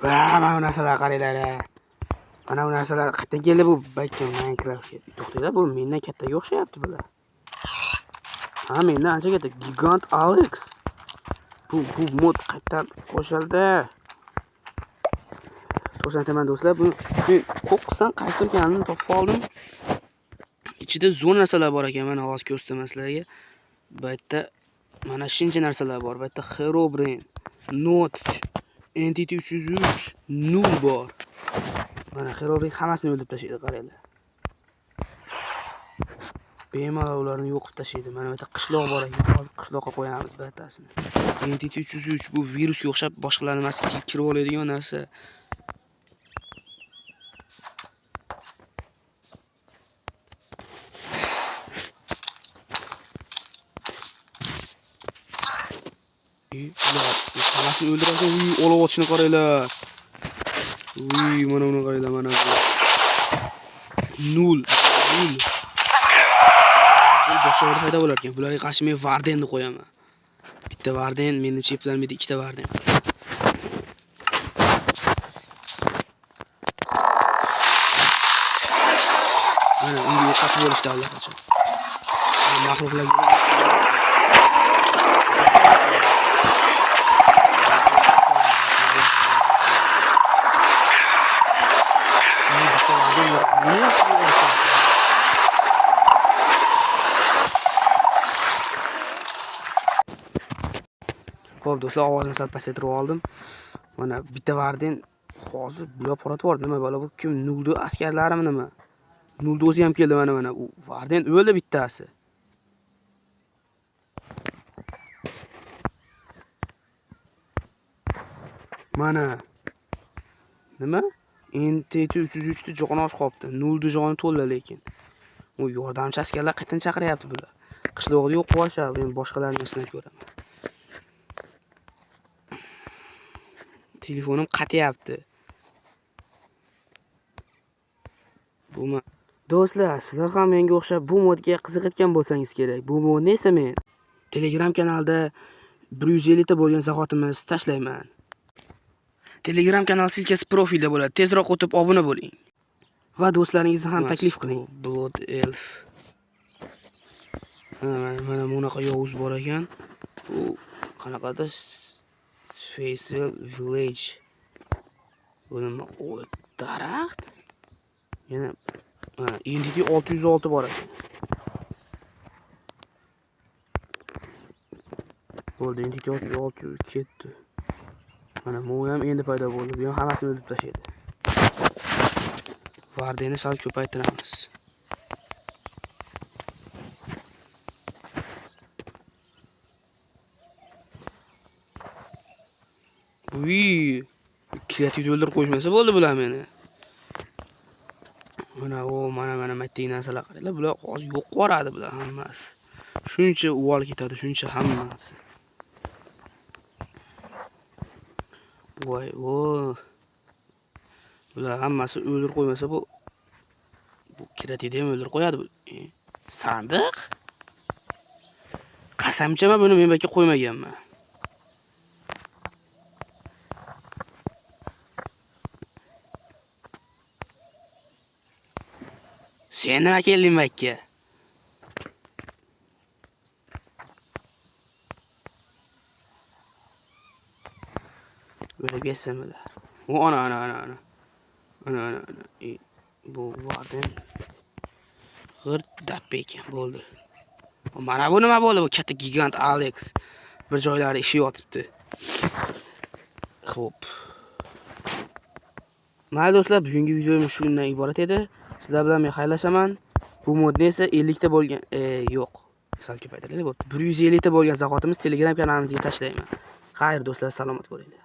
Va, mana bu narsalar qaranglar. Mana bu narsalar qayerdan keldi bu Bakka Minecraftga? To'xtanglar, bu mendan kattaga o'xshayapti bular. Ha, mendan ancha katta. Gigant Alex. Bu mod qayerdan qo'shildi? Ko'rsataman do'stlar, bu qo'qqisdan qaysi ekanini topib oldim. Ichida zo'r narsalar bor ekan, mana hozir ko'rsataman sizlarga. Bu yerda mana shuncha narsalar bor. Bu yerda Herobrine, Notch, Entity 303, Null bor. Mana Herobrine hammasini o'ldirib tashlaydi, qaranglar. Bemalol ularni yo'q qilib tashlaydi. Mana bu yerda qishloq bor ekan. Hozir qishloqqa qo'yamiz bu yertasini. Entity 303 bu virusga o'xshab boshqalarning nimasiga kirib oladigan narsa. Hammasini o'ldiradi. Olov otishni qaranglar. Mana buni qaranglar, mana bu. Null. Bu boshqalar paydo bo'lar ekan. Bularga qarshi men Vardenni qo'yaman. Bitta Varden, menimcha yetolmaydi, ikkita Varden. Mana unga yo'qotib bo'lishdi allaqachon. Mahluqlar Xo'p do'stlar, ovozini sal pasaytirib oldim. Mana bitta Varden hozir bular poratib nima bo'la bu? Kim Nuldu askarlarimi nima? Nuldu o'zi ham keldi mana. U Varden o'ldi bittasi. Mana. Nima? Entity 303 da joni oz qolibdi. Nuldu joni to'la lekin. U yordamchi askarlar qayerdan chaqiryapti bular? Qishloqda yo'q qo'yishadi, men boshqalarni sinab ko'raman. Telefonim qatyapti. Bumi. Do'stlar, sizlar ham menga o'xshab bu modga qiziqayotgan bo'lsangiz kerak. Bu modni esa men Telegram kanalda 150 ta bo'lgan zahotimni tashlayman. Telegram kanal silkasi profilda bo'ladi. Tezroq o'tib obuna bo'ling. Va do'stlaringizni ham taklif qiling. Blood Elf. Mana bunaqa yovuz bor ekan. U qanaqadir Facewell Village. Bu nima? O, daraxt. Yana Entity 606 bor ekan. Bo'ldi, Entity 606 ketdi. Mana bu ham endi paydo bo'ldi. Bu ham hammasini o'ldirib tashlaydi. Vardeni sal ko'paytiramiz. Kreativni o'ldirib qo'yishmasa bo'ldi bular meni. Mana matdagi narsalar qaranglar, bular hozir yo'q qoradi bular hammasi. Shuncha uvol ketadi, shuncha hammasi. Voy. Bular hammasi o'ldirib qo'ymasa bu kreativni ham o'ldirib qo'yadi bu. Sandiq? Qasamchaman buni men bakka qo'ymaganman. Sen nima kelding bakka? Böyle geçsemeler. Ana. Bu vardı. Gırt dappe ekan bo'ldi. Mana bu nima bo'ldi? Bu katta gigant Alex. Bir joylari ishi yotibdi. Xo'p. Mayli do'stlar, bugungi videomiz shundan iborat edi. Sizlar bilan men xayrlashaman. Bu modni esa 50 ta bo'lgan, yo'q. Sal ko'paytirildi. 150 ta bo'lgan zahotimiz Telegram kanalimizga tashlayman. Xayr do'stlar, salomat bo'linglar.